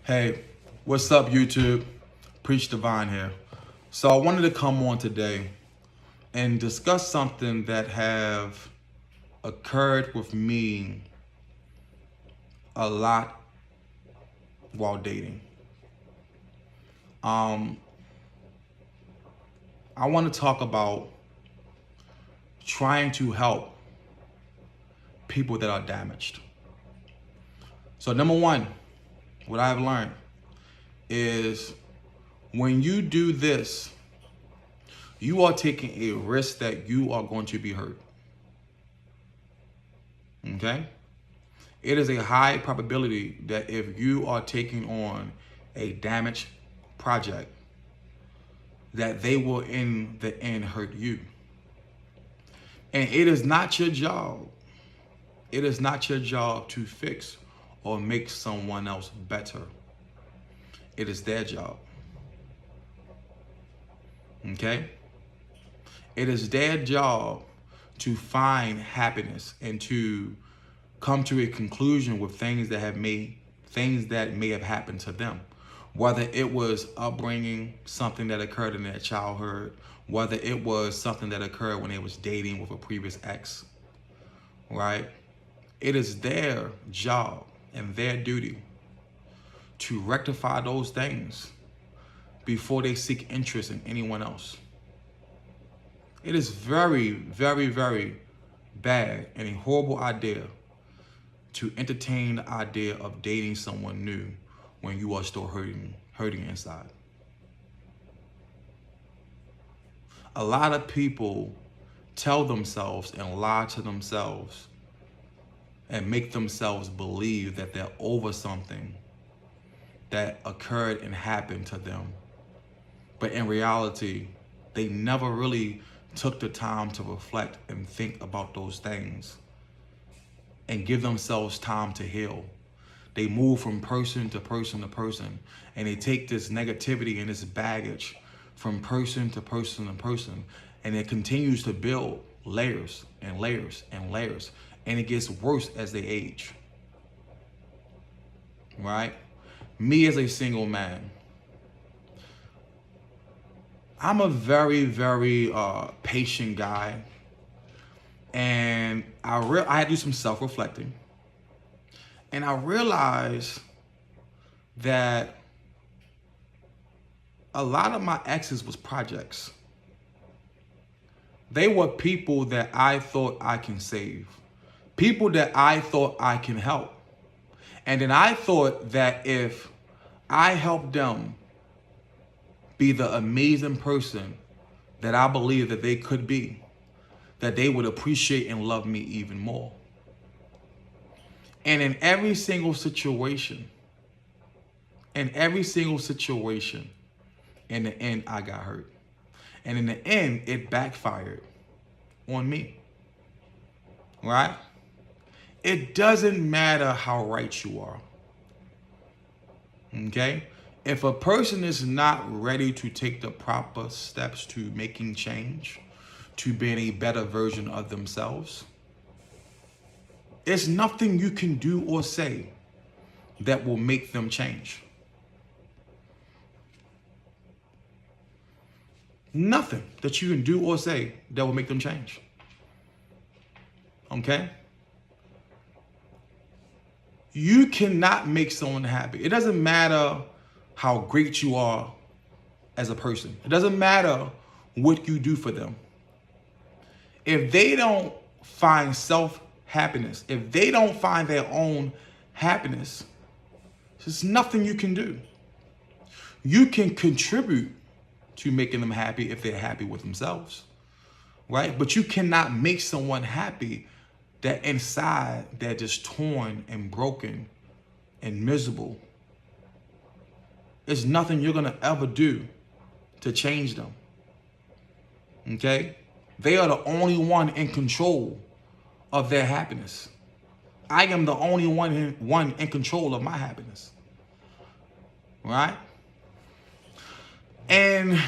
Hey, what's up, YouTube? Preach Divine here. So I wanted to come on today and discuss something that have occurred with me a lot while dating. Um, I want to talk about trying to help people that are damaged. So number one, what I've learned is when you do this, you are taking a risk that you are going to be hurt. Okay? It is a high probability that if you are taking on a damaged project, that they will in the end hurt you. And it is not your job. It is not your job to fix or make someone else better. It is their job. Okay? It is their job to find happiness and to come to a conclusion with things that may have happened to them. Whether it was upbringing, something that occurred in their childhood, whether it was something that occurred when they was dating with a previous ex, right? It is their job and their duty to rectify those things before they seek interest in anyone else. It is very, very, very bad and a horrible idea to entertain the idea of dating someone new when you are still hurting inside. A lot of people tell themselves and lie to themselves and make themselves believe that they're over something that occurred and happened to them. But in reality, they never really took the time to reflect and think about those things and give themselves time to heal. They move from person to person to person, and they take this negativity and this baggage from person to person to person, and it continues to build layers and layers and layers, and it gets worse as they age. Right? Me as a single man, I'm a very, very patient guy, and I had to do some self-reflecting. And I realized that a lot of my exes was projects. They were people that I thought I can save, people that I thought I can help. And then I thought that if I helped them be the amazing person that I believe that they could be, that they would appreciate and love me even more. And in every single situation, in the end, I got hurt. And in the end, it backfired on me, right? It doesn't matter how right you are, okay? If a person is not ready to take the proper steps to making change, to being a better version of themselves, there's nothing you can do or say that will make them change. Nothing that you can do or say that will make them change. Okay? You cannot make someone happy. It doesn't matter how great you are as a person. It doesn't matter what you do for them. If they don't find self-happiness, if they don't find their own happiness, there's nothing you can do. You can contribute to making them happy if they're happy with themselves, right? But you cannot make someone happy that inside they're just torn and broken and miserable. There's nothing you're gonna ever do to change them, okay? They are the only one in control of their happiness. I am the only one in control of my happiness, right? And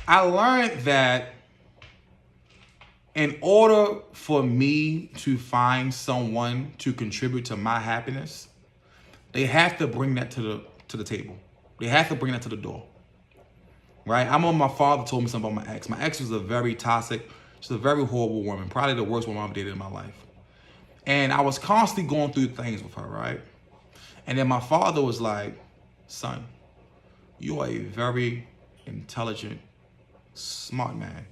I learned that in order for me to find someone to contribute to my happiness, They have to bring that to the table. They have to bring that to the door. Right? I remember my father told me something about my ex. My ex was a very toxic, she's a very horrible woman, probably the worst woman I've dated in my life. And I was constantly going through things with her, right? And then my father was like, son, you are a very intelligent, smart man.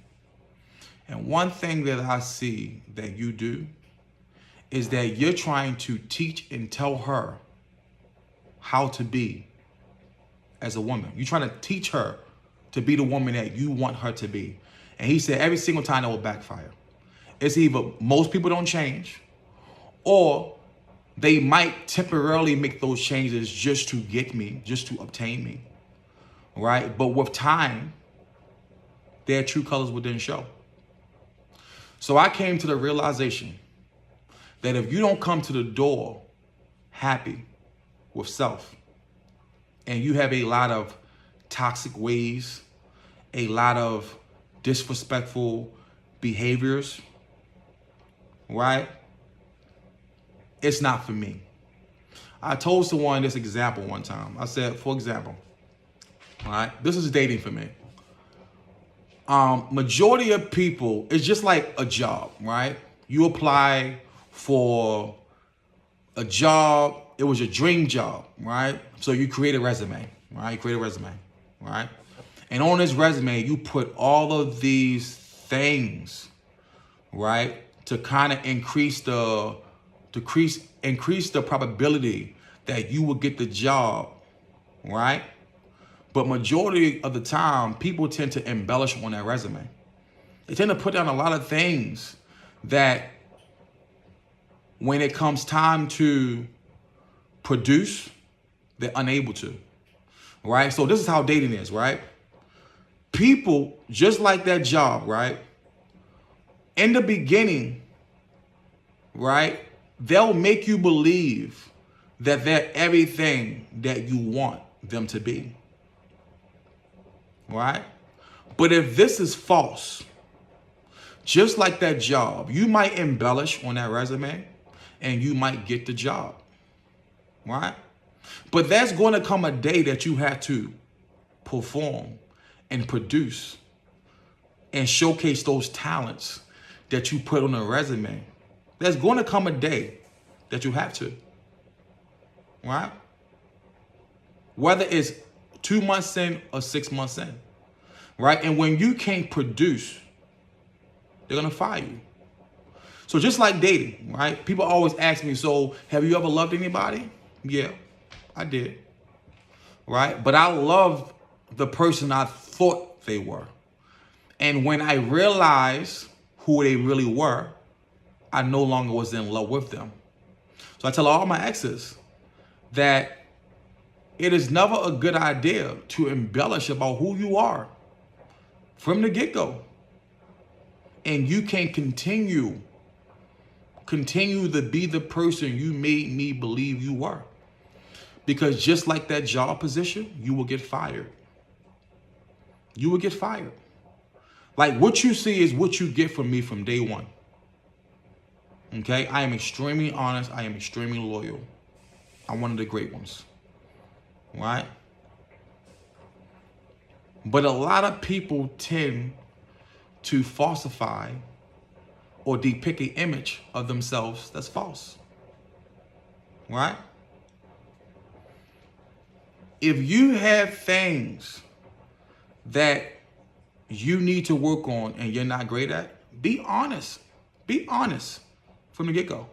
And one thing that I see that you do is that you're trying to teach and tell her how to be as a woman. You're trying to teach her to be the woman that you want her to be. And he said every single time that will backfire. It's either most people don't change, or they might temporarily make those changes just to get me, just to obtain me, right? But with time, their true colors will then show. So I came to the realization that if you don't come to the door happy with self, and you have a lot of toxic ways, a lot of disrespectful behaviors, right? It's not for me. I told someone this example one time. I said, for example, all right, this is dating for me. Majority of people, it's just like a job, right? You apply for a job, it was your dream job, right? So you create a resume, right? You create a resume, right? And on this resume, you put all of these things, right? To kind of increase the probability that you will get the job, right? But majority of the time, people tend to embellish on their resume. They tend to put down a lot of things that when it comes time to produce, they're unable to, right? So this is how dating is, right? People, just like that job, right? In the beginning, right? They'll make you believe that they're everything that you want them to be, right? But if this is false, just like that job, you might embellish on that resume and you might get the job, right? But there's going to come a day that you have to perform and produce and showcase those talents that you put on a resume. There's going to come a day that you have to, right? Whether it's 2 months in or 6 months in, right? And when you can't produce, they're going to fire you. So just like dating, right? People always ask me, so have you ever loved anybody? Yeah, I did, right? But I loved the person I thought they were. And when I realized who they really were, I no longer was in love with them. So I tell all my exes that it is never a good idea to embellish about who you are from the get-go. And you can continue to be the person you made me believe you were. Because just like that job position, you will get fired. You will get fired. Like what you see is what you get from me from day one. Okay? I am extremely honest. I am extremely loyal. I'm one of the great ones. Right? But a lot of people tend to falsify or depict an image of themselves that's false. Right? If you have things that you need to work on and you're not great at, be honest. Be honest from the get-go.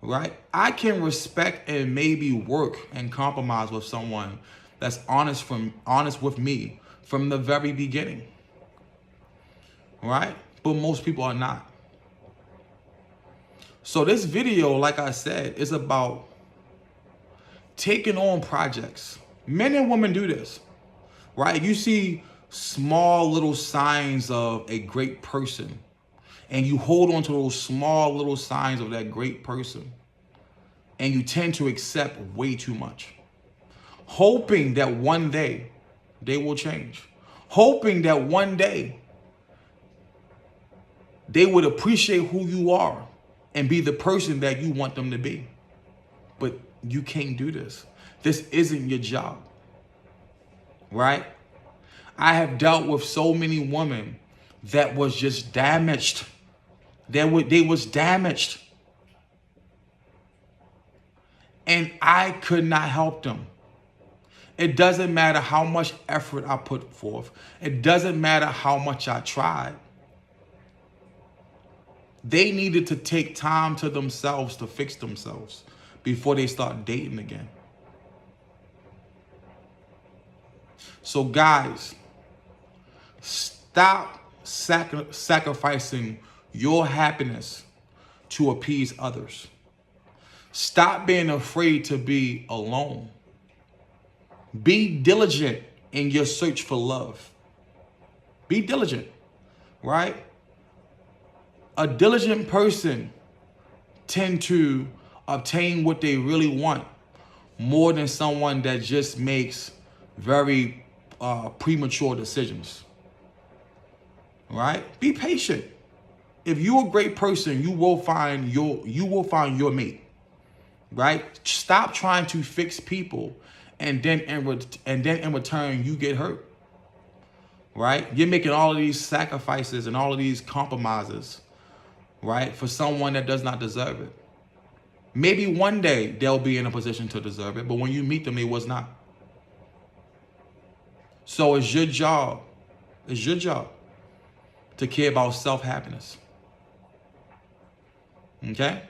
Right? I can respect and maybe work and compromise with someone that's honest with me from the very beginning. Right? But most people are not. So this video, like I said, is about taking on projects. Men and women do this, right? You see small little signs of a great person, and you hold on to those small little signs of that great person, and you tend to accept way too much, hoping that one day they will change, hoping that one day they would appreciate who you are and be the person that you want them to be. But You can't do this. This isn't your job, right? I have dealt with so many women that was just damaged. They was damaged. And I could not help them. It doesn't matter how much effort I put forth. It doesn't matter how much I tried. They needed to take time to themselves to fix themselves before they start dating again. So guys, stop sacrificing your happiness to appease others. Stop being afraid to be alone. Be diligent in your search for love. Be diligent, right? A diligent person tend to obtain what they really want more than someone that just makes very premature decisions, right? Be patient. If you're a great person, you will find your mate, right? Stop trying to fix people, and then in return you get hurt, right? You're making all of these sacrifices and all of these compromises, right, for someone that does not deserve it. Maybe one day they'll be in a position to deserve it, but when you meet them, they was not. So it's your job to care about self-happiness. Okay?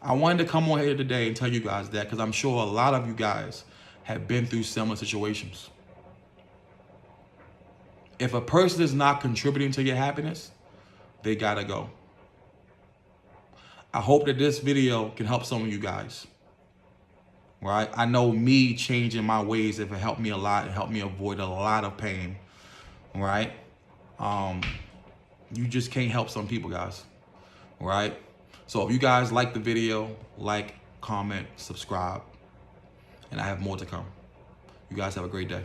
I wanted to come on here today and tell you guys that because I'm sure a lot of you guys have been through similar situations. If a person is not contributing to your happiness, they gotta go. I hope that this video can help some of you guys, right? I know me changing my ways, if it helped me a lot, it helped me avoid a lot of pain, right? You just can't help some people, guys, right? So if you guys like the video, like, comment, subscribe, and I have more to come. You guys have a great day.